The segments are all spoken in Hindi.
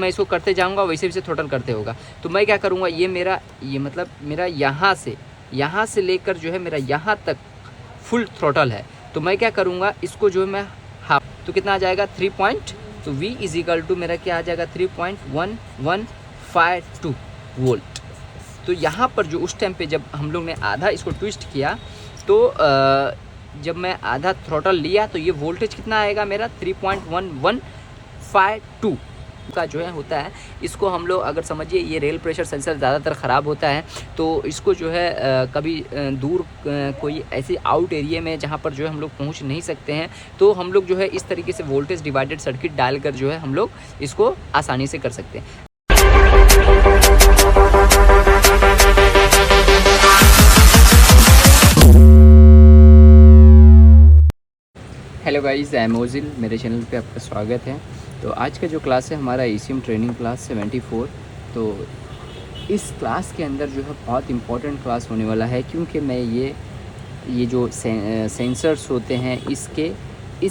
मैं इसको करते जाऊंगा वैसे वैसे थ्रोटल करते होगा। तो मैं क्या करूंगा, ये मतलब मेरा यहाँ से लेकर जो है मेरा यहाँ तक फुल थ्रोटल है। तो मैं क्या करूंगा, इसको जो है मैं हाफ, तो कितना आ जाएगा 3 पॉइंट, तो V इज इक्वल टू मेरा क्या आ जाएगा 3.1152 वोल्ट। तो यहाँ पर जो उस टाइम पे जब हम लोग ने आधा इसको ट्विस्ट किया, तो जब मैं आधा थ्रोटल लिया तो ये वोल्टेज कितना आएगा मेरा 3.1152 का जो है होता है। इसको हम लोग अगर समझिए, ये रेल प्रेशर सेंसर ज़्यादातर ख़राब होता है, तो इसको जो है कभी दूर कोई ऐसे आउट एरिया में जहाँ पर जो है हम लोग पहुँच नहीं सकते हैं, तो हम लोग जो है इस तरीके से वोल्टेज डिवाइडेड सर्किट डालकर जो है हम लोग इसको आसानी से कर सकते हैं। Hello guys, I am Ozil, मेरे चैनल पे आपका स्वागत है। तो आज का जो क्लास है हमारा ECM ट्रेनिंग क्लास 74। तो इस क्लास के अंदर जो है बहुत इम्पोर्टेंट क्लास होने वाला है, क्योंकि मैं ये जो सेंसर्स होते हैं इस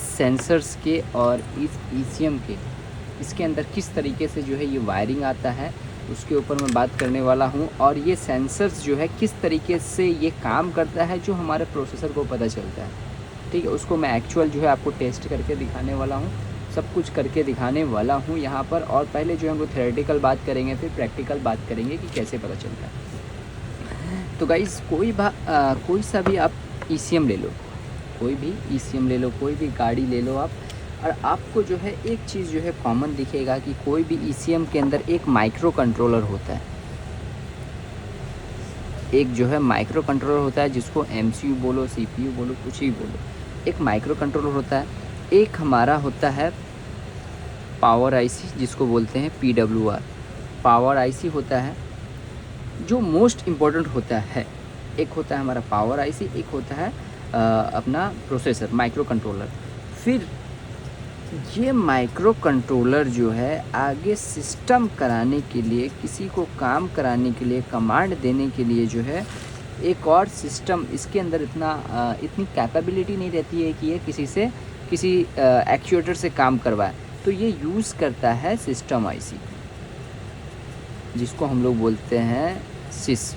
सेंसर्स के और इस ECM के इसके अंदर किस तरीके से जो है ये वायरिंग आता है उसके ऊपर मैं बात करने वाला हूँ। और ये सेंसर्स जो है किस तरीके से ये काम करता है जो हमारे प्रोसेसर को पता चलता है, ठीक है, उसको मैं एक्चुअल जो है आपको टेस्ट करके दिखाने वाला हूँ, सब कुछ करके दिखाने वाला हूँ यहाँ पर। और पहले जो है हम लोग थ्योरेटिकल बात करेंगे, फिर प्रैक्टिकल बात करेंगे कि कैसे पता चलता है। तो गाइस कोई सा भी आप ECM ले लो, कोई भी ECM ले लो, कोई भी गाड़ी ले लो आप, और आपको जो है एक चीज़ जो है कॉमन दिखेगा कि कोई भी ECM के अंदर एक माइक्रो कंट्रोलर होता है। एक जो है माइक्रो कंट्रोलर होता है, जिसको MCU बोलो, CPU बोलो, कुछ ही बोलो, एक माइक्रो कंट्रोलर होता है। एक हमारा होता है पावर IC, जिसको बोलते हैं PWR, पावर IC होता है जो मोस्ट इम्पोर्टेंट होता है। एक होता है हमारा पावर IC, एक होता है अपना प्रोसेसर माइक्रो कंट्रोलर। फिर ये माइक्रो कंट्रोलर जो है आगे सिस्टम कराने के लिए, किसी को काम कराने के लिए, कमांड देने के लिए जो है एक और सिस्टम, इसके अंदर इतनी कैपेबिलिटी नहीं रहती है कि ये किसी एक्चुएटर से काम करवाए। तो ये यूज़ करता है सिस्टम IC, जिसको हम लोग बोलते हैं सिस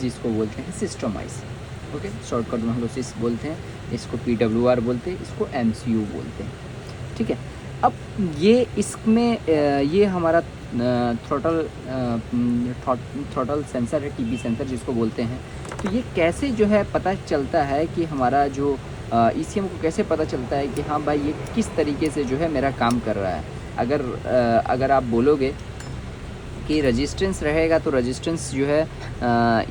जिसको बोलते हैं सिस्टम IC। ओके, शॉर्टकट में हम लोग सिस बोलते हैं, इसको PWR बोलते हैं, इसको MCU बोलते हैं, ठीक है। अब इसमें ये हमारा थ्रोटल सेंसर है, TP सेंसर जिसको बोलते हैं। तो ये कैसे जो है पता चलता है कि हमारा जो ECM को कैसे पता चलता है कि हाँ भाई ये किस तरीके से जो है मेरा काम कर रहा है। अगर आप बोलोगे कि रेजिस्टेंस रहेगा, तो रेजिस्टेंस जो है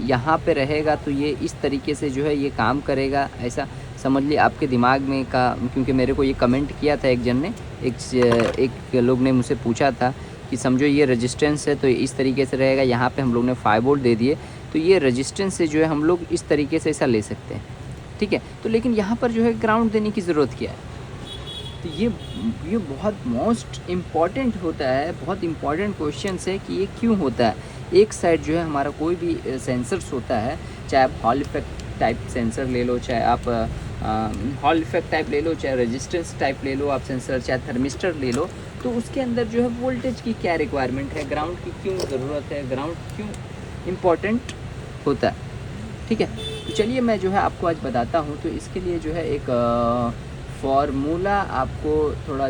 यहाँ पे रहेगा, तो ये इस तरीके से जो है ये काम करेगा, ऐसा समझ लिए आपके दिमाग में का। क्योंकि मेरे को ये कमेंट किया था एक जन ने, एक लोग ने मुझसे पूछा था कि समझो ये रेजिस्टेंस है तो इस तरीके से रहेगा। यहाँ पे हम लोग ने 5 वोल्ट दे दिए, तो ये रेजिस्टेंस से जो है हम लोग इस तरीके से ऐसा ले सकते हैं, ठीक है। तो लेकिन यहाँ पर जो है ग्राउंड देने की ज़रूरत क्या है? तो ये बहुत मोस्ट इम्पॉर्टेंट होता है, बहुत इम्पॉर्टेंट क्वेश्चन है कि ये क्यों होता है। एक साइड जो है हमारा कोई भी सेंसर्स होता है, चाहे आप हॉल इफेक्ट टाइप सेंसर ले लो, चाहे आप हॉल इफेक्ट टाइप ले लो, चाहे रेजिस्टेंस टाइप ले लो आप सेंसर, चाहे थर्मिस्टर ले लो, तो उसके अंदर जो है वोल्टेज की क्या रिक्वायरमेंट है, ग्राउंड की क्यों ज़रूरत है, ग्राउंड क्यों इम्पॉर्टेंट होता है, ठीक है। तो चलिए मैं जो है आपको आज बताता हूँ। तो इसके लिए जो है एक फॉर्मूला आपको थोड़ा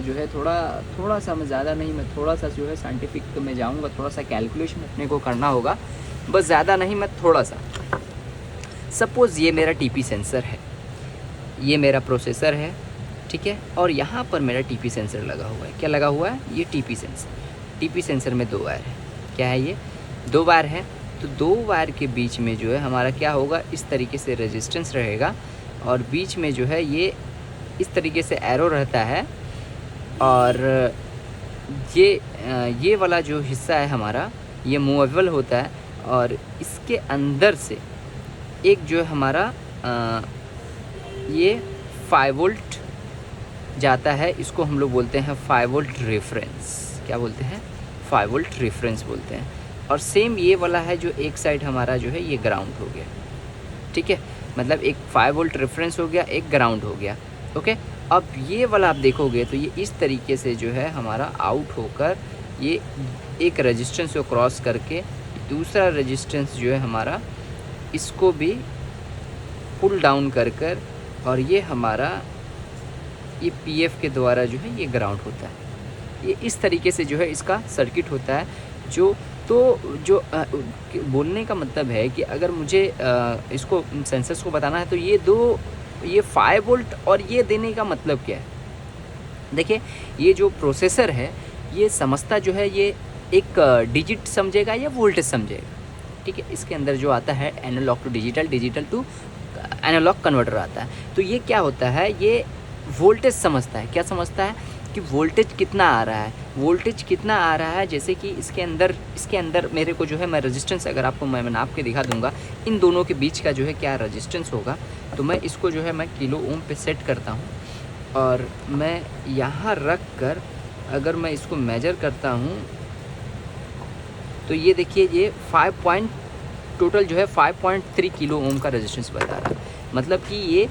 सा, मैं ज़्यादा नहीं, मैं थोड़ा सा जो है साइंटिफिक में जाऊँगा, थोड़ा सा कैलकुलेशन अपने को करना होगा, बस ज़्यादा नहीं, मैं थोड़ा सा। सपोज़ ये मेरा TP सेंसर है, ये मेरा प्रोसेसर है, ठीक है, और यहाँ पर मेरा TP सेंसर लगा हुआ है। क्या लगा हुआ है? ये TP सेंसर में 2 वायर है। क्या है ये? 2 वायर है। तो 2 वायर के बीच में जो है हमारा क्या होगा, इस तरीके से रेजिस्टेंस रहेगा, और बीच में जो है ये इस तरीके से एरो रहता है, और ये वाला जो हिस्सा है हमारा, ये मूवेबल होता है, और इसके अंदर से एक जो है हमारा ये 5 वोल्ट जाता है, इसको हम लोग बोलते हैं 5 वोल्ट रेफरेंस। क्या बोलते हैं? 5 वोल्ट रेफरेंस बोलते हैं। और सेम ये वाला है जो एक साइड हमारा जो है ये ग्राउंड हो गया, ठीक है, मतलब एक 5 वोल्ट रेफरेंस हो गया, एक ग्राउंड हो गया, ओके। अब ये वाला आप देखोगे तो ये इस तरीके से जो है हमारा आउट होकर ये एक रेजिस्टेंस को क्रॉस करके दूसरा रेजिस्टेंस जो है हमारा इसको भी पुल डाउन कर कर और ये हमारा ये पीएफ के द्वारा जो है ये ग्राउंड होता है। ये इस तरीके से जो है इसका सर्किट होता है। जो बोलने का मतलब है कि अगर मुझे इसको सेंसर्स को बताना है तो ये 5 वोल्ट और ये देने का मतलब क्या है। देखिए ये जो प्रोसेसर है ये समझता जो है ये एक डिजिट समझेगा या वोल्टेज समझेगा, ठीक है। इसके अंदर जो आता है analogue to digital, digital to analogue converter आता है। तो ये क्या होता है, ये वोल्टेज समझता है। क्या समझता है कि वोल्टेज कितना आ रहा है, वोल्टेज कितना आ रहा है। जैसे कि इसके अंदर मेरे को जो है मैं रेजिस्टेंस अगर आपको मैं नाप के दिखा दूंगा इन दोनों के बीच का जो है क्या रेजिस्टेंस होगा। तो मैं इसको जो है मैं किलो ओम पे सेट करता हूँ और मैं यहाँ रख कर अगर मैं इसको मेजर करता हूँ तो ये देखिए ये टोटल जो है 5.3 किलो ओम का रेजिस्टेंस बता रहा है। मतलब कि ये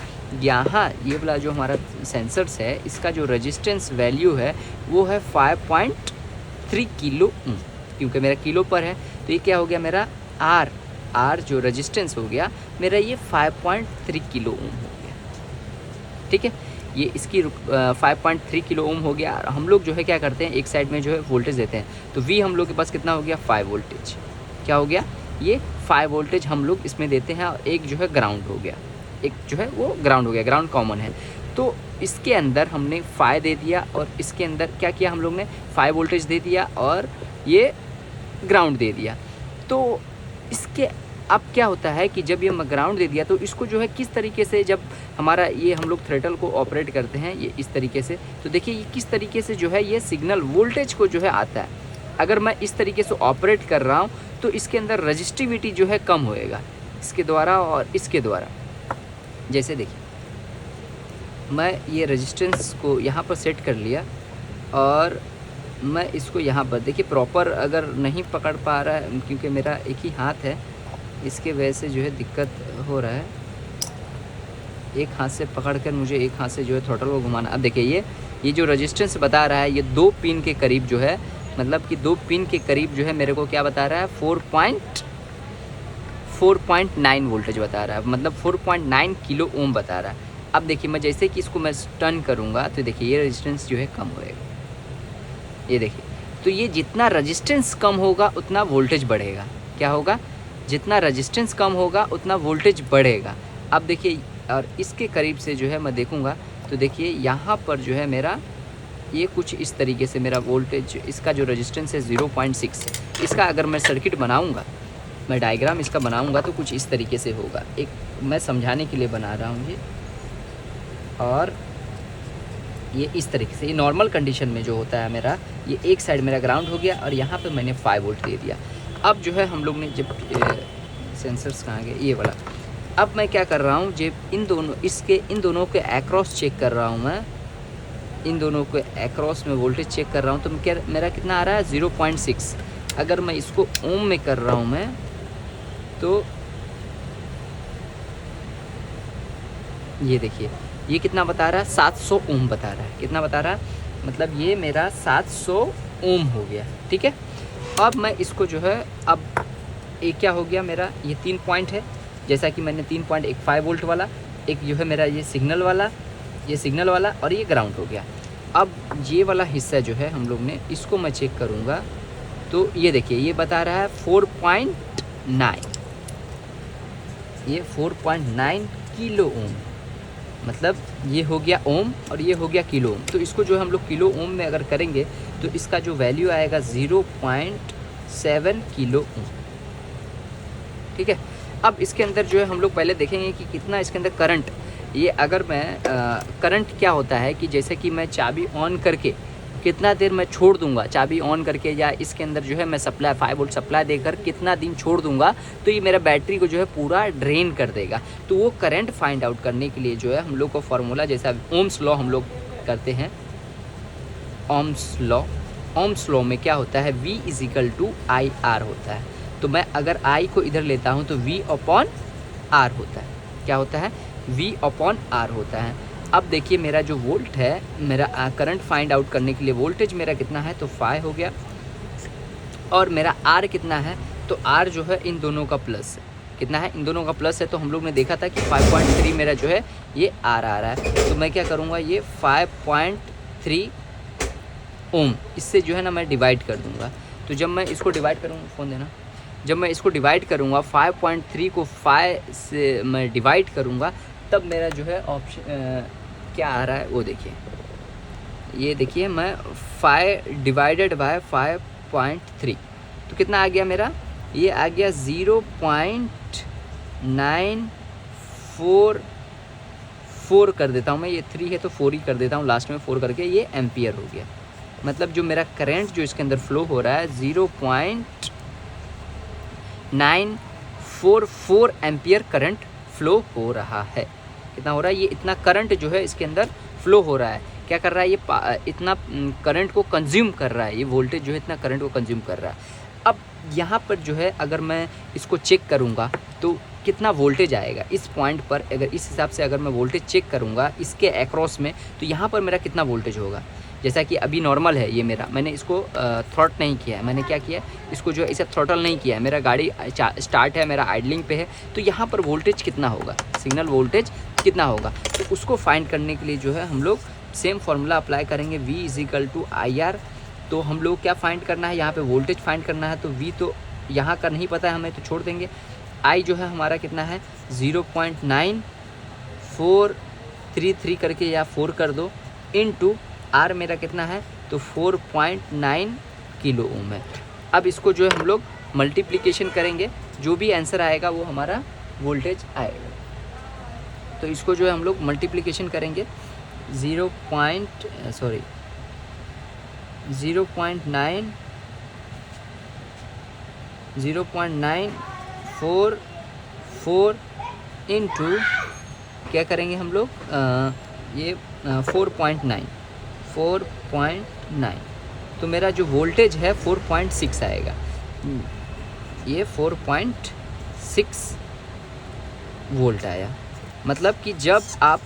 वाला जो हमारा सेंसर्स है इसका जो रेजिस्टेंस वैल्यू है वो है 5.3 किलो ओम, क्योंकि मेरा किलो पर है। तो ये क्या हो गया मेरा आर जो रेजिस्टेंस हो गया मेरा ये 5.3 किलो ओम हो गया, ठीक है। ये इसकी 5.3 किलो ओम हो गया। हम लोग जो है क्या करते हैं एक साइड में जो है वोल्टेज देते हैं। तो वी हम लोग के पास कितना हो गया 5 वोल्टेज। क्या हो गया ये 5 वोल्टेज हम लोग इसमें देते हैं और एक जो है ग्राउंड हो गया, एक जो है वो ग्राउंड हो गया, ग्राउंड कॉमन है। तो इसके अंदर हमने 5 दे दिया और इसके अंदर क्या किया हम लोग ने 5 वोल्टेज दे दिया और ये ग्राउंड दे दिया। तो इसके अब क्या होता है कि जब ये ग्राउंड दे दिया तो इसको जो है किस तरीके से जब हमारा ये हम लोग थ्रेटल को ऑपरेट करते हैं ये इस तरीके से, तो देखिए ये किस तरीके से जो है ये सिग्नल वोल्टेज को जो है आता है। अगर मैं इस तरीके से ऑपरेट कर रहा हूँ तो इसके अंदर रजिस्टिविटी जो है कम होएगा इसके द्वारा और इसके द्वारा। जैसे देखिए मैं ये रेजिस्टेंस को यहाँ पर सेट कर लिया और मैं इसको यहाँ पर देखिए प्रॉपर अगर नहीं पकड़ पा रहा है क्योंकि मेरा एक ही हाथ है, इसके वजह से जो है दिक्कत हो रहा है। एक हाथ से पकड़ कर मुझे एक हाथ से जो है थ्रॉटल को घुमाना। अब देखिए ये जो रेजिस्टेंस बता रहा है ये 2 पिन के करीब जो है, मतलब कि 2 पिन के करीब जो है मेरे को क्या बता रहा है 4.9 वोल्टेज बता रहा है, मतलब 4.9 किलो ओम बता रहा है। अब देखिए मैं जैसे कि इसको मैं टर्न करूँगा तो देखिए ये रेजिस्टेंस जो है कम होएगा। ये देखिए तो ये जितना रेजिस्टेंस कम होगा उतना वोल्टेज बढ़ेगा। क्या होगा, जितना रेजिस्टेंस कम होगा उतना वोल्टेज बढ़ेगा। अब देखिए और इसके करीब से जो है मैं देखूँगा तो देखिए यहाँ पर जो है मेरा ये कुछ इस तरीके से मेरा वोल्टेज इसका जो रेजिस्टेंस है 0.6 है। इसका अगर मैं सर्किट बनाऊँगा, मैं डायग्राम इसका बनाऊँगा तो कुछ इस तरीके से होगा। एक मैं समझाने के लिए बना रहा हूँ ये, और ये इस तरीके से ये नॉर्मल कंडीशन में जो होता है मेरा ये एक साइड मेरा ग्राउंड हो गया और यहाँ पे मैंने 5 वोल्ट दे दिया। अब जो है हम लोग ने जब सेंसर्स कहाँ गए ये वाला, अब मैं क्या कर रहा हूँ जब इन दोनों के एक्रॉस चेक कर रहा हूँ, मैं इन दोनों के एक्रॉस में वोल्टेज चेक कर रहा हूँ तो मेरा कितना आ रहा है 0.6। अगर मैं इसको ओम में कर रहा हूँ मैं तो ये देखिए ये कितना बता रहा है 700 ओम बता रहा है। कितना बता रहा है, मतलब ये मेरा 700 ओम हो गया, ठीक है। अब मैं इसको जो है अब एक क्या हो गया मेरा ये 3 पॉइंट है, जैसा कि मैंने 3.15 वोल्ट वाला, एक जो है मेरा ये सिग्नल वाला और ये ग्राउंड हो गया। अब ये वाला हिस्सा जो है हम लोग ने इसको मैं चेक करूँगा तो ये देखिए ये बता रहा है 4.9, ये 4.9 किलो ओम, मतलब ये हो गया ओम और ये हो गया किलो ओम। तो इसको जो हम लोग किलो ओम में अगर करेंगे तो इसका जो वैल्यू आएगा 0.7 किलो ओम, ठीक है। अब इसके अंदर जो है हम लोग पहले देखेंगे कि कितना इसके अंदर करंट, ये अगर मैं करंट क्या होता है कि जैसे कि मैं चाबी ऑन करके कितना देर मैं छोड़ दूंगा, चाबी ऑन करके या इसके अंदर जो है मैं सप्लाई 5 वोल्ट सप्लाई देकर कितना दिन छोड़ दूंगा तो ये मेरा बैटरी को जो है पूरा ड्रेन कर देगा। तो वो करंट फाइंड आउट करने के लिए जो है हम लोग को फार्मूला जैसा ओम्स लॉ हम लोग करते हैं, ओम्स लॉ में क्या होता है V = IR होता है। तो मैं अगर I को इधर लेता हूँ तो V/R होता है। क्या होता है, V/R होता है। अब देखिए मेरा जो वोल्ट है, मेरा करंट फाइंड आउट करने के लिए वोल्टेज मेरा कितना है, तो 5 हो गया, और मेरा आर कितना है, तो आर जो है इन दोनों का प्लस है, कितना है, इन दोनों का प्लस है। तो हम लोग ने देखा था कि 5.3 मेरा जो है ये आर आ रहा है। तो मैं क्या करूँगा, ये 5.3 ओम इससे जो है ना मैं डिवाइड कर दूँगा। तो जब मैं इसको डिवाइड करूँगा, फ़ोन देना, जब मैं इसको डिवाइड करूँगा 5.3 को 5 से मैं डिवाइड करूँगा, तब मेरा जो है ऑप्शन क्या आ रहा है वो देखिए, ये देखिए मैं 5 डिवाइडेड बाय 5.3, तो कितना आ गया मेरा, ये आ गया 0.944 कर देता हूँ मैं, ये 3 है तो 4 ही कर देता हूँ लास्ट में, 4 करके ये एम्पियर हो गया। मतलब जो मेरा करंट जो इसके अंदर फ्लो हो रहा है 0.944 एम्पियर करंट फ्लो हो रहा है। कितना हो रहा है, ये इतना करंट जो है इसके अंदर फ्लो हो रहा है। क्या कर रहा है, ये इतना करंट को कंज्यूम कर रहा है, ये वोल्टेज जो है इतना करंट को कंज्यूम कर रहा है। अब यहाँ पर जो है अगर मैं इसको चेक करूँगा तो कितना वोल्टेज आएगा इस पॉइंट पर, अगर इस हिसाब से अगर मैं वोल्टेज चेक करूँगा इसके अक्रॉस में, तो यहाँ पर मेरा कितना वोल्टेज होगा। जैसा कि अभी नॉर्मल है ये मेरा, मैंने इसको थ्रॉट नहीं किया है, मैंने क्या किया है, इसको जो है इसे थ्रॉटल नहीं किया है, मेरा गाड़ी स्टार्ट है, मेरा आइडलिंग पे है, तो यहाँ पर वोल्टेज कितना होगा, सिग्नल वोल्टेज कितना होगा। तो उसको फाइंड करने के लिए जो है हम लोग सेम फार्मूला अप्लाई करेंगे, V = IR। तो हम लोग क्या फाइंड करना है, यहाँ पे वोल्टेज फाइंड करना है। तो V तो यहाँ का नहीं पता है हमें, तो छोड़ देंगे। I जो है हमारा कितना है 0.9433 करके, या 4 कर दो, इनटू R मेरा कितना है, तो 4.9 किलो ओम है। अब इसको जो है हम लोग मल्टीप्लिकेशन करेंगे, जो भी आंसर आएगा वो हमारा वोल्टेज आएगा। तो इसको जो है हम लोग मल्टीप्लिकेशन करेंगे 0.944 इंटू क्या करेंगे हम लोग, ये 4.9, तो मेरा जो वोल्टेज है 4.6 आएगा। ये 4.6 वोल्ट आया। मतलब कि जब आप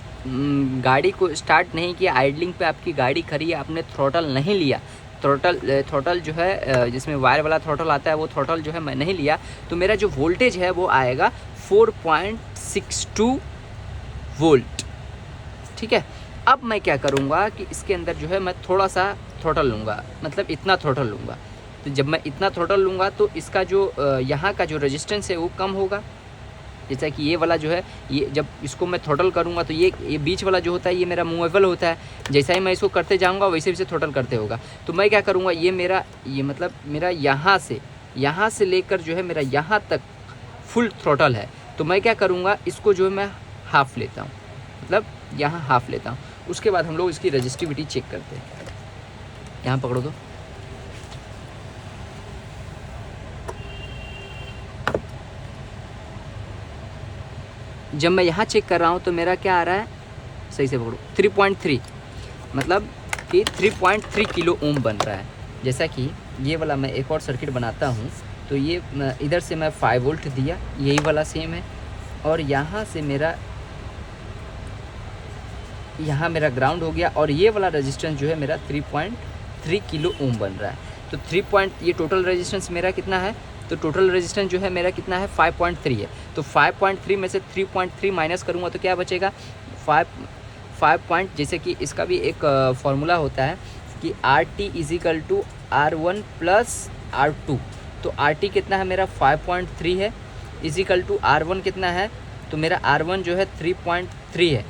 गाड़ी को स्टार्ट नहीं किया, आइडलिंग पे आपकी गाड़ी खड़ी है, आपने थ्रॉटल नहीं लिया, थ्रॉटल जो है जिसमें वायर वाला थ्रॉटल आता है, वो थ्रॉटल जो है मैं नहीं लिया, तो मेरा जो वोल्टेज है वो आएगा 4.62 वोल्ट। ठीक है। अब मैं क्या करूँगा कि इसके अंदर जो है मैं थोड़ा सा थ्रॉटल लूँगा, मतलब इतना थ्रॉटल लूँगा। तो जब मैं इतना थ्रॉटल लूँगा तो इसका जो यहाँ का जो रेजिस्टेंस है वो कम होगा। जैसा कि ये वाला जो है, ये जब इसको मैं थ्रॉटल करूँगा तो ये बीच वाला जो होता है ये मेरा मूवेबल होता है, जैसा ही मैं इसको करते जाऊँगा वैसे वैसे थ्रॉटल करते होगा। तो मैं क्या करूँगा, ये मतलब मेरा यहाँ से लेकर जो है मेरा यहाँ तक फुल थ्रॉटल है, तो मैं क्या करूँगा, इसको जो है मैं हाफ़ लेता हूँ, मतलब यहाँ हाफ़ लेता हूँ। उसके बाद हम लोग इसकी रजिस्टिविटी चेक करते हैं। यहाँ पकड़ो तो, जब मैं यहाँ चेक कर रहा हूँ तो मेरा क्या आ रहा है, सही से पकड़ो, 3.3, मतलब कि 3.3 किलो ओम बन रहा है। जैसा कि ये वाला मैं एक और सर्किट बनाता हूँ, तो ये इधर से मैं 5 वोल्ट दिया, यही वाला सेम है, और यहाँ से यहाँ मेरा ग्राउंड हो गया, और ये वाला रेजिस्टेंस जो है मेरा 3.3 किलो ओम बन रहा है। तो ये टोटल रेजिस्टेंस मेरा कितना है, तो टोटल रेजिस्टेंस जो है मेरा कितना है, 5.3 है। तो 5.3 में से 3.3 माइनस करूँगा तो क्या बचेगा, 5 जैसे कि इसका भी एक फॉर्मूला होता है कि RT = R1 + R2। तो RT कितना है मेरा 5.3 है, = R1 कितना है, तो मेरा R1 जो है 3.3 है,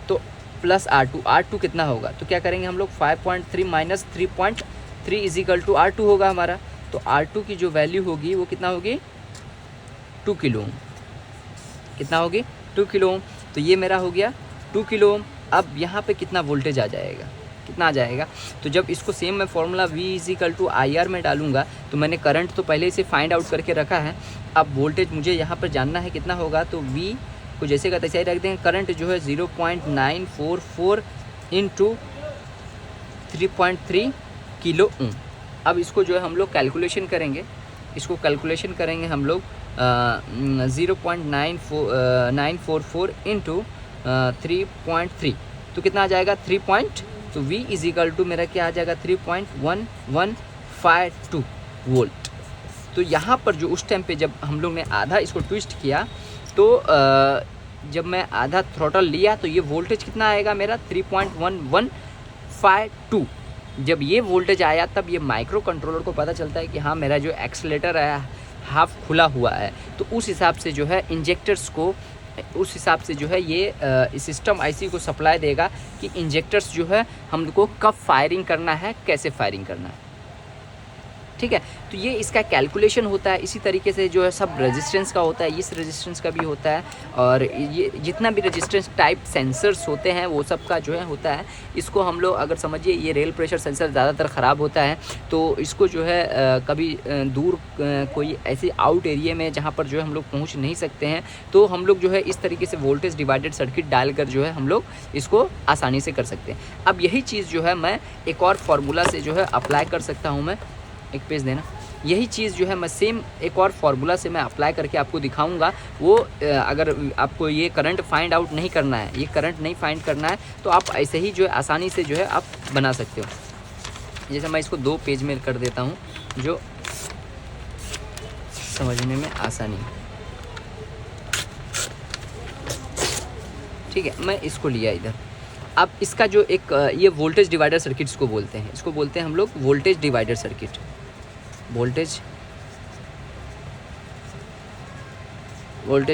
तो प्लस R2 कितना होगा, तो क्या करेंगे हम लोग, 5.3 माइनस 3.3 = R2 होगा हमारा। तो R2 की जो वैल्यू होगी वो कितना होगी, 2 किलो ओम। कितना होगी, 2 किलो ओम। तो ये मेरा हो गया 2 किलो ओम। अब यहाँ पे कितना वोल्टेज आ जाएगा, कितना आ जाएगा, तो जब इसको सेम मैं फॉर्मूला V = IR में डालूंगा, तो मैंने करंट तो पहले से फाइंड आउट करके रखा है, अब वोल्टेज मुझे यहाँ पर जानना है कितना होगा। तो V को जैसे का तैसे ही रख देंगे, करंट जो है 0.944 इंटू 3.3 किलो ओम। अब इसको जो है हम लोग कैलकुलेशन करेंगे, इसको कैलकुलेशन करेंगे हम लोग 0.944 इंटू 3.3, तो कितना आ जाएगा 3 पॉइंट, तो V इज इक्वल टू मेरा क्या आ जाएगा 3.1152 वोल्ट। तो यहाँ पर जो उस टाइम पे जब हम लोग ने आधा इसको ट्विस्ट किया तो जब मैं आधा थ्रॉटल लिया तो ये वोल्टेज कितना आएगा मेरा 3.1152। जब ये वोल्टेज आया तब ये माइक्रो कंट्रोलर को पता चलता है कि हाँ मेरा जो एक्सीलेटर है हाफ खुला हुआ है, तो उस हिसाब से जो है इंजेक्टर्स को, उस हिसाब से जो है ये सिस्टम आईसी को सप्लाई देगा कि इंजेक्टर्स जो है हमको कब फायरिंग करना है, कैसे फायरिंग करना है। ठीक है, तो ये इसका कैलकुलेशन होता है। इसी तरीके से जो है सब रेजिस्टेंस का होता है, इस रेजिस्टेंस का भी होता है, और ये जितना भी रेजिस्टेंस टाइप सेंसर्स होते हैं वो सब का जो है होता है। इसको हम लोग अगर समझिए ये रेल प्रेशर सेंसर ज़्यादातर ख़राब होता है, तो इसको जो है कभी दूर कोई ऐसे आउट एरिया में जहाँ पर जो है हम लोग पहुँच नहीं सकते हैं, तो हम लोग जो है इस तरीके से वोल्टेज डिवाइडेड सर्किट डालकर जो है हम लोग इसको आसानी से कर सकते हैं। अब यही चीज़ जो है मैं एक और फार्मूला से जो है अप्लाई कर सकता हूँ। मैं एक पेज देना, यही चीज़ जो है मैं सेम एक और फार्मूला से मैं अप्लाई करके आपको दिखाऊंगा। वो अगर आपको ये करंट फाइंड आउट नहीं करना है, ये करंट नहीं फाइंड करना है, तो आप ऐसे ही जो है आसानी से जो है आप बना सकते हो। जैसे मैं इसको 2 पेज में कर देता हूँ जो समझने में आसानी। ठीक है, मैं इसको लिया इधर। अब इसका जो एक ये वोल्टेज डिवाइडर सर्किट इसको बोलते हैं, इसको बोलते हैं हम लोग voltage divider circuit. Voltage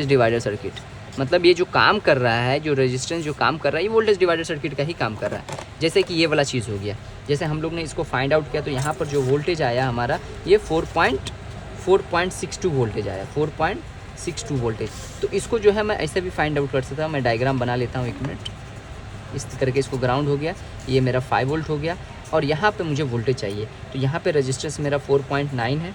divider circuit मतलब ये जो काम कर रहा है, जो रेजिस्टेंस जो काम कर रहा है, ये वोल्टेज डिवाइडर सर्किट का ही काम कर रहा है। जैसे कि ये वाला चीज़ हो गया, जैसे हम लोग ने इसको फाइंड आउट किया तो यहाँ पर जो वोल्टेज आया हमारा ये 4.62 वोल्टेज आया, 4.62 वोल्टेज। तो इसको जो है मैं ऐसे भी फाइंड आउट कर सकता हूँ। मैं डायग्राम बना लेता हूँ, 1 मिनट। इस करके इसको ग्राउंड हो गया, ये मेरा 5 वोल्ट हो गया, और यहाँ पे मुझे वोल्टेज चाहिए, तो यहाँ पे रेजिस्टेंस मेरा 4.9 है।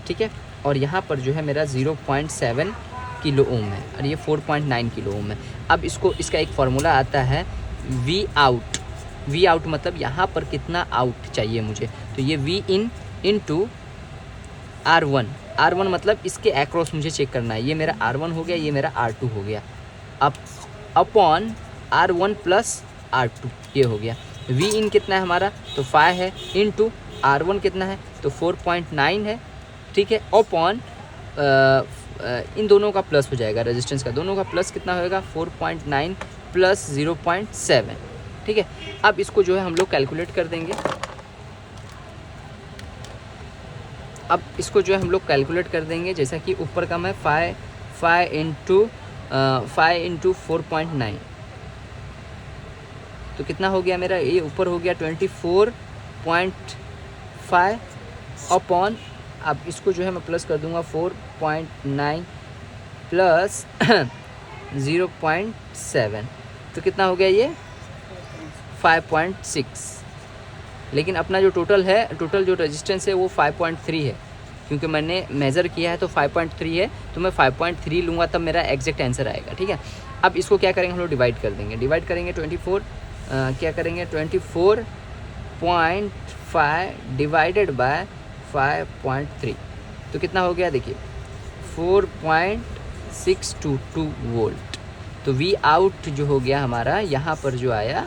ठीक है, और यहाँ पर जो है मेरा 0.7 किलो ओम है, और ये 4.9 किलो ओम है। अब इसका एक फार्मूला आता है वी आउट मतलब यहाँ पर कितना आउट चाहिए मुझे, तो ये वी इन इंटू R1 मतलब इसके एक्रॉस मुझे चेक करना है। ये मेरा R1 हो गया, ये मेरा R2 हो गया, अब अपॉन R1 प्लस R2 ये हो गया। वी इन कितना है हमारा, तो 5 है, इंटू R1 कितना है, तो 4.9 है। ठीक है, अपॉन इन दोनों का प्लस हो जाएगा, रेजिस्टेंस का दोनों का प्लस कितना होएगा 4.9 प्लस 0.7। ठीक है, अब इसको जो है हम लोग कैलकुलेट कर देंगे। जैसा कि ऊपर का मैं 5 इंटू 4.9, तो कितना हो गया मेरा, ये ऊपर हो गया 24.5 अपॉन, अब इसको जो है मैं प्लस कर दूंगा 4.9 प्लस 0.7, तो कितना हो गया ये 5.6। लेकिन अपना जो टोटल जो रेजिस्टेंस है वो 5.3 है, क्योंकि मैंने मेज़र किया है तो 5.3 है, तो मैं 5.3 लूँगा तब मेरा एग्जैक्ट आंसर आएगा। ठीक है, अब इसको क्या करेंगे हम लोग, डिवाइड करेंगे 24.5 डिवाइडेड बाय 5.3, तो कितना हो गया देखिए 4.622 वोल्ट। तो वी आउट जो हो गया हमारा यहाँ पर जो आया,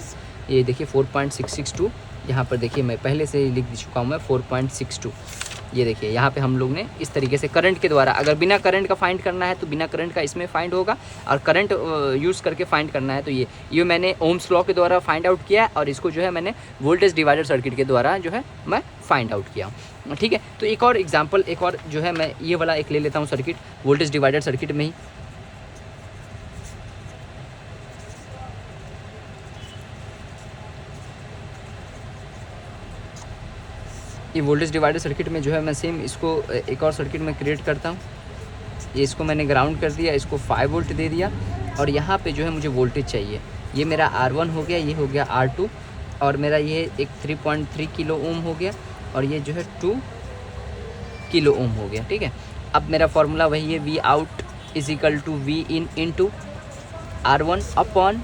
ये देखिए 4.662, यहाँ पर देखिए मैं पहले से ही लिख चुका हूँ मैं 4.62। ये देखिए यहाँ पे हम लोग ने इस तरीके से करंट के द्वारा, अगर बिना करंट का फाइंड करना है तो बिना करंट का इसमें फाइंड होगा, और करंट यूज़ करके फाइंड करना है तो ये मैंने ओम्स लॉ के द्वारा फाइंड आउट किया है, और इसको जो है मैंने वोल्टेज डिवाइडर सर्किट के द्वारा जो है मैं फाइंड आउट किया हूँ। ठीक है, तो एक और एग्जाम्पल, एक और जो है मैं ये वाला एक ले लेता हूँ सर्किट, वोल्टेज डिवाइडर सर्किट में ही। ये वोल्टेज डिवाइडर सर्किट में जो है मैं सेम इसको एक और सर्किट में क्रिएट करता हूँ। ये इसको मैंने ग्राउंड कर दिया, इसको 5 वोल्ट दे दिया, और यहाँ पे जो है मुझे वोल्टेज चाहिए। ये मेरा R1 हो गया, ये हो गया R2, और मेरा ये एक 3.3 किलो ओम हो गया, और ये जो है 2 किलो ओम हो गया। ठीक है, अब मेरा फार्मूला वही है, V out is equal to V in into R1 upon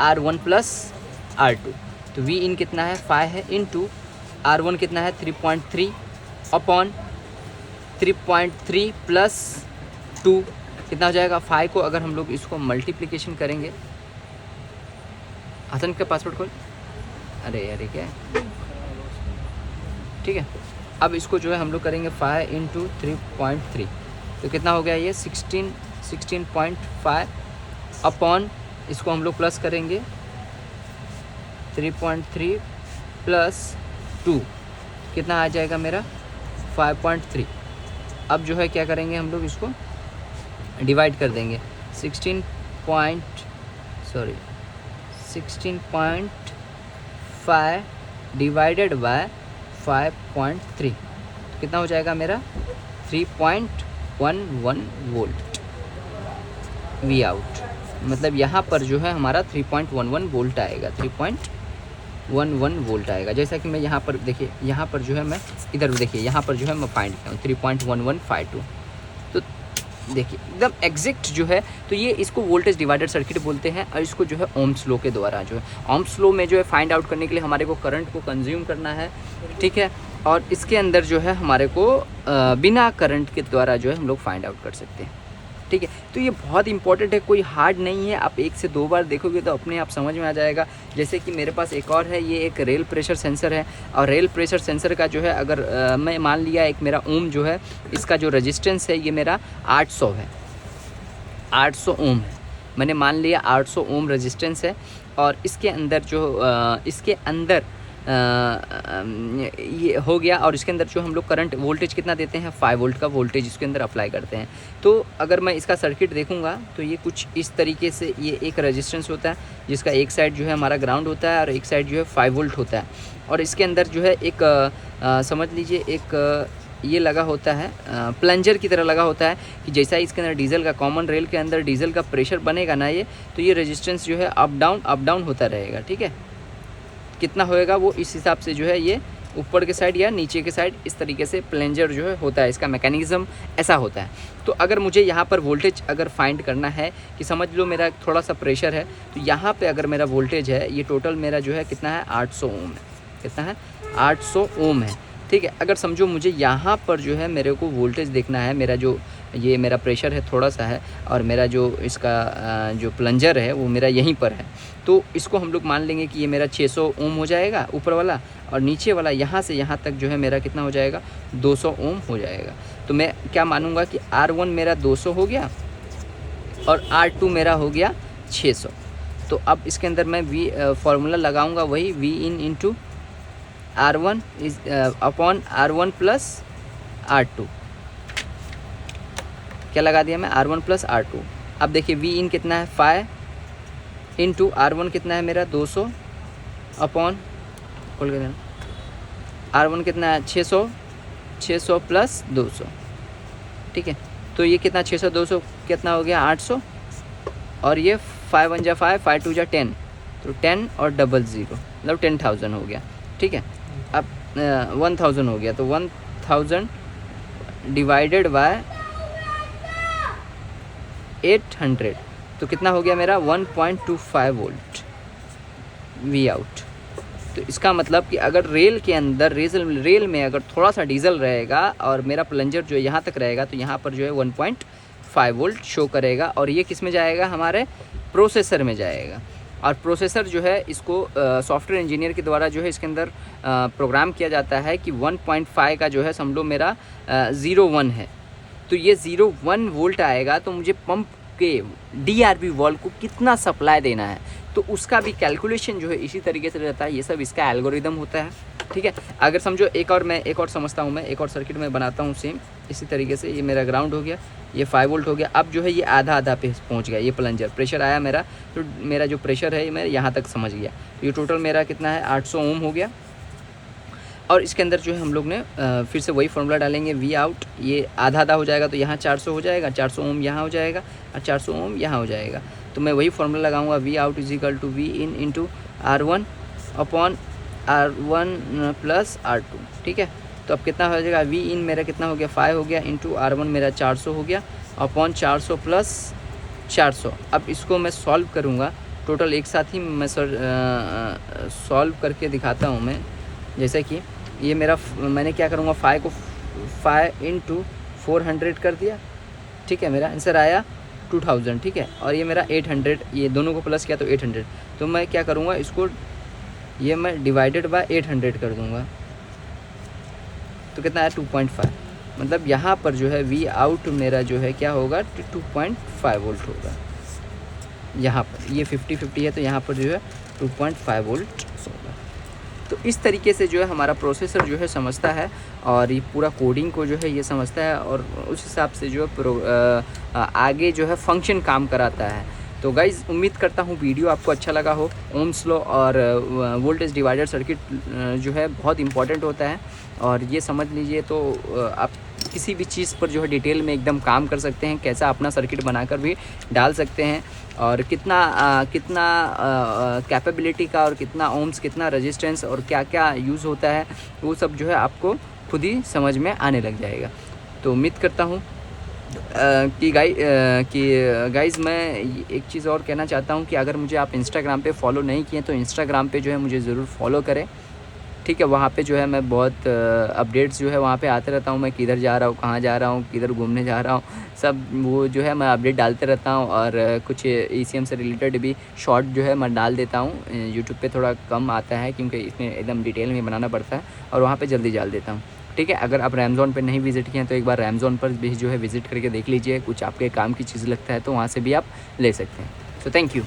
R1 plus R2। तो वी इन कितना है 5 है, इंटू R1 कितना है 3.3 अपॉन 3.3 प्लस 2 कितना हो जाएगा 5 को अगर हम लोग इसको मल्टीप्लिकेशन करेंगे, हसन का पासवर्ड खोल। अरे क्या है, ठीक है। अब इसको जो है हम लोग करेंगे 5 इंटू 3.3, तो कितना हो गया ये 16.5 अपॉन, इसको हम लोग प्लस करेंगे 3.3 प्लस 2, कितना आ जाएगा मेरा 5.3। अब जो है क्या करेंगे हम लोग, इसको डिवाइड कर देंगे 16.5 डिवाइडेड बाय 5.3, कितना हो जाएगा मेरा 3.11 वोल्ट वी आउट। मतलब यहाँ पर जो है हमारा 3.11 वोल्ट आएगा, 3.11 वोल्ट आएगा। जैसा कि मैं यहाँ पर देखिए, यहाँ पर जो है मैं इधर देखिए, यहाँ पर जो है मैं फाइंड किया हूँ 3.1152। तो देखिए एकदम एग्जैक्ट जो है, तो ये इसको वोल्टेज डिवाइडर सर्किट बोलते हैं। और इसको जो है ओम्स लॉ के द्वारा जो है, ओम्स लॉ में जो है फाइंड आउट करने के लिए हमारे को करंट को कंज्यूम करना है, ठीक है। और इसके अंदर जो है हमारे को बिना करंट के द्वारा जो है हम लोग फाइंड आउट कर सकते हैं, ठीक है। तो ये बहुत इंपॉर्टेंट है, कोई हार्ड नहीं है। आप 1 से 2 बार देखोगे तो अपने आप समझ में आ जाएगा। जैसे कि मेरे पास एक और है, ये एक रेल प्रेशर सेंसर है। और रेल प्रेशर सेंसर का जो है अगर मैं मान लिया एक मेरा ओम जो है, इसका जो रेजिस्टेंस है ये मेरा 800 है, 800 ओम है। मैंने मान लिया 800 ओम रेजिस्टेंस है। और इसके अंदर जो इसके अंदर ये हो गया। और इसके अंदर जो हम लोग करंट वोल्टेज कितना देते हैं, 5 वोल्ट का वोल्टेज इसके अंदर अप्लाई करते हैं। तो अगर मैं इसका सर्किट देखूंगा तो ये कुछ इस तरीके से, ये एक रेजिस्टेंस होता है जिसका एक साइड जो है हमारा ग्राउंड होता है और एक साइड जो है 5 वोल्ट होता है। और इसके अंदर जो है एक समझ लीजिए एक ये लगा होता है, प्लंजर की तरह लगा होता है कि जैसा इसके अंदर डीजल का, कॉमन रेल के अंदर डीजल का प्रेशर बनेगा ना ये, तो ये रेजिस्टेंस जो है अप डाउन होता रहेगा, ठीक है। कितना होएगा वो इस हिसाब से जो है ये ऊपर के साइड या नीचे के साइड इस तरीके से प्लंजर जो है होता है, इसका मैकेनिज्म ऐसा होता है। तो अगर मुझे यहाँ पर वोल्टेज अगर फाइंड करना है कि समझ लो मेरा थोड़ा सा प्रेशर है, तो यहाँ पे अगर मेरा वोल्टेज है, ये टोटल मेरा जो है कितना है 800 ओम है, कितना है 800 ओम है, ठीक है। अगर समझो मुझे यहाँ पर जो है मेरे को वोल्टेज देखना है, मेरा जो ये मेरा प्रेशर है थोड़ा सा है और मेरा जो इसका जो प्लंजर है वो मेरा यहीं पर है, तो इसको हम लोग मान लेंगे कि ये मेरा 600 ओम हो जाएगा ऊपर वाला, और नीचे वाला यहाँ से यहाँ तक जो है मेरा कितना हो जाएगा 200 ओम हो जाएगा। तो मैं क्या मानूंगा कि R1 मेरा 200 हो गया और R2 मेरा हो गया 600। तो अब इसके अंदर मैं फार्मूला लगाऊंगा वही V in into R1 is upon R1 plus R2। क्या लगा दिया मैं, R1 प्लस R2। अब देखिए V इन कितना है 5 इंटू R1 कितना है मेरा 200 अपॉन, खोल के देना, R1 कितना है 600 प्लस 200, ठीक है। तो ये कितना 600 200 कितना हो गया 800, और ये 5 1 जा 5, 5 2 जा 10, तो 10 और 00 मतलब 10,000 हो गया, ठीक है। अब 1000 हो गया, तो 1000 डिवाइडेड बाय 800, तो कितना हो गया मेरा 1.25 वोल्ट वी आउट। तो इसका मतलब कि अगर रेल के अंदर रेल में अगर थोड़ा सा डीजल रहेगा और मेरा प्लंजर जो है यहाँ तक रहेगा, तो यहाँ पर जो है 1.5 वोल्ट शो करेगा। और ये किस में जाएगा, हमारे प्रोसेसर में जाएगा। और प्रोसेसर जो है इसको सॉफ्टवेयर इंजीनियर के द्वारा जो है इसके अंदर प्रोग्राम किया जाता है कि 1.5 का जो है समझ लो मेरा 01 है, तो ये 01 वोल्ट आएगा, तो मुझे पंप के DRV वॉल्व को कितना सप्लाई देना है, तो उसका भी कैलकुलेशन जो है इसी तरीके से रहता है। ये सब इसका एल्गोरिदम होता है, ठीक है। अगर समझो एक और समझता हूँ मैं, एक और सर्किट में बनाता हूँ सेम इसी तरीके से। ये मेरा ग्राउंड हो गया, ये 5 वोल्ट हो गया। अब जो है ये आधा पे पहुँच गया, ये प्लंजर प्रेशर आया मेरा, तो मेरा जो प्रेशर है मैं यहाँ तक समझ गया। तो ये टोटल मेरा कितना है 800 ओम हो गया। और इसके अंदर जो है हम लोग ने फिर से वही फार्मूला डालेंगे V आउट, ये आधा हो जाएगा तो यहाँ 400 हो जाएगा, 400 ओम यहाँ हो जाएगा और 400 ओम यहाँ हो जाएगा। तो मैं वही फार्मूला लगाऊंगा V out is equal to V in into R1 upon R1 plus R2, ठीक है। तो अब कितना हो जाएगा, V इन मेरा कितना हो गया 5 हो गया, इंटू R1 मेरा 400 हो गया अपॉन 400 प्लस 400। अब इसको मैं सॉल्व करूँगा टोटल एक साथ ही मैं सॉल्व करके दिखाता हूँ मैं। जैसे कि ये मेरा मैंने क्या करूँगा 5 को 5 इंटू 400 कर दिया, ठीक है। मेरा आंसर आया 2000, ठीक है, और ये मेरा 800, ये दोनों को प्लस किया तो 800। तो मैं क्या करूँगा, इसको ये मैं डिवाइडेड बाय 800 कर दूँगा, तो कितना है 2.5। मतलब यहाँ पर जो है वी आउट मेरा जो है क्या होगा 2.5 वोल्ट होगा। यहाँ पर ये 50-50 है, तो यहाँ पर जो है 2.5 वोल्ट होगा। तो इस तरीके से जो है हमारा प्रोसेसर जो है समझता है, और ये पूरा कोडिंग को जो है ये समझता है, और उस हिसाब से जो है आगे जो है फंक्शन काम कराता है। तो गाइज़ उम्मीद करता हूँ वीडियो आपको अच्छा लगा हो। ओम्स लॉ और वोल्टेज डिवाइडर सर्किट जो है बहुत इंपॉर्टेंट होता है, और ये समझ लीजिए तो आप किसी भी चीज़ पर जो है डिटेल में एकदम काम कर सकते हैं, कैसा अपना सर्किट बनाकर भी डाल सकते हैं, और कितना कैपेबिलिटी का, और कितना ओम्स, कितना रेजिस्टेंस, और क्या क्या यूज़ होता है, वो सब जो है आपको खुद ही समझ में आने लग जाएगा। तो उम्मीद करता हूँ कि गाइज़ मैं एक चीज़ और कहना चाहता हूँ कि अगर मुझे आप इंस्टाग्राम पे फॉलो नहीं किए तो इंस्टाग्राम पे जो है मुझे ज़रूर फॉलो करें, ठीक है। वहाँ पे जो है मैं बहुत अपडेट्स जो है वहाँ पे आते रहता हूँ, मैं किधर जा रहा हूँ, कहाँ जा रहा हूँ, किधर घूमने जा रहा हूँ, सब वो जो है मैं अपडेट डालते रहता हूँ। और कुछ ECM से रिलेटेड भी शॉर्ट जो है मैं डाल देता हूँ। यूट्यूब पे थोड़ा कम आता है क्योंकि इसमें एकदम डिटेल में बनाना पड़ता है, और वहाँ पे जल्दी डाल देता हूँ, ठीक है। अगर आप रैमज़ोन पे नहीं विज़िट किए हैं तो एक बार रैमज़ोन पर भी जो है विज़िट करके देख लीजिए, कुछ आपके काम की चीज़ लगता है तो वहाँ से भी आप ले सकते हैं। तो थैंक यू।